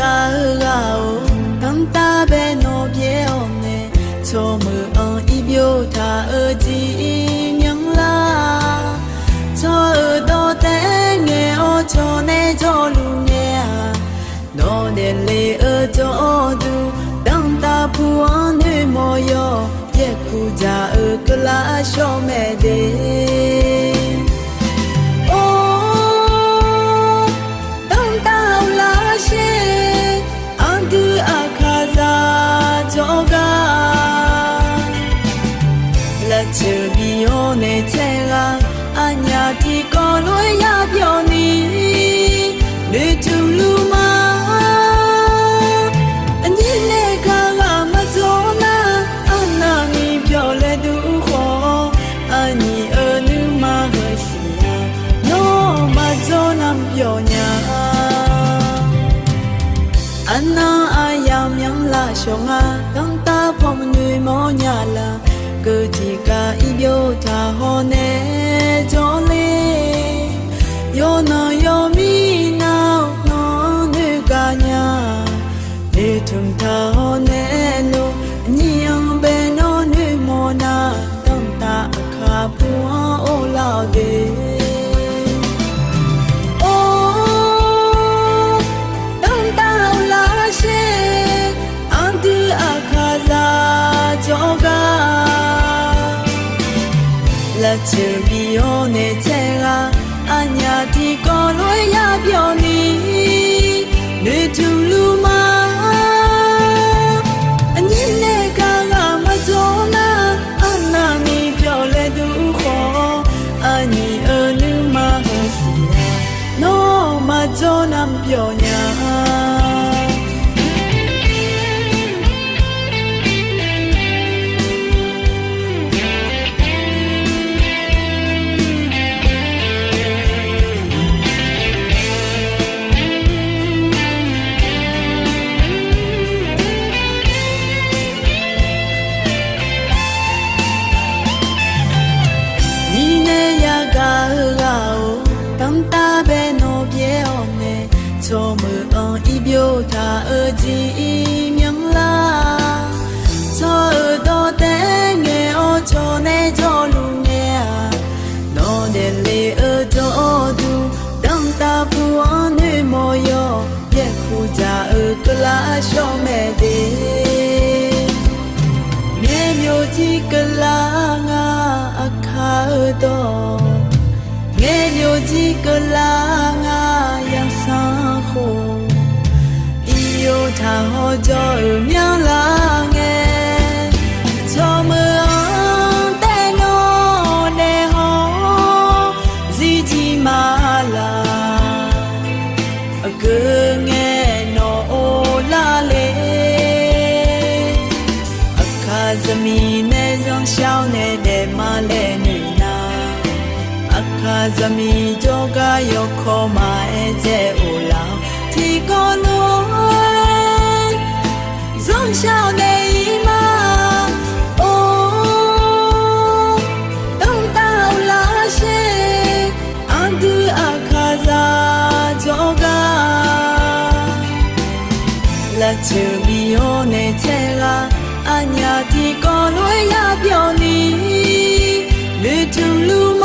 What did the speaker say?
ga gao tam ta be no bie on ne cho mơ on i bio tha ơ ji myang la cho ơ do te nghe o cho ne cho lu nghe no de le ơ cho du dang ta pu an ne mo yo ye khu ja ơ kla sho me de chưa biết ôn thế là anh nhà thì có lối ya biểu ni để tu lu mà anh nhìn lên cả mà cho na anh na mi biểu lên đủ khó anh nhìn ở nước mà hơi xia nó mà cho nam biểu nhà anh na ai yam yang la shong a tang ta phong người mò nhà là cứ chỉ cả yêu ta ho nè cho lên yo na yo mi nào nó nữ cả nhà để thùng ta ho nè lo nhiều bên nó nữ mò na tâm ta khá bùa ô lao de tâm ta la she anh tu khá ra cho ga là chưa biết ôn thế là anh nhà thì có lối ya biểu ni để tu lu mà anh nhìn lên cả mà cho na anh na mi biểu lên đủ khó anh nhìn ở nước mà hơi xia nó mà cho nam biểu nhà cho mơ on i bio tha ơ ji myang la cho ơ do te nghe o cho ne cho lu nghe no de le ơ cho du dang ta pu an ne mo yo ye khu ja ơ kla sho me de nghe myo ji kla nga akha do nghe myo ji kla nga yang sang yêu thà ho cho miang la nghe cho mơ on te no ne ho gì chi mà là cứ nghe no la le akha zami ne zong xiao ne de ma le nu na akha zami jo ga yo kho ma e je o lao thì con ơi giống sao đây mà ô đông tao lá xe anh cứ khá ra cho ga là chưa biết ôn thế là anh nhà thì có lối ya biểu ni để tu lu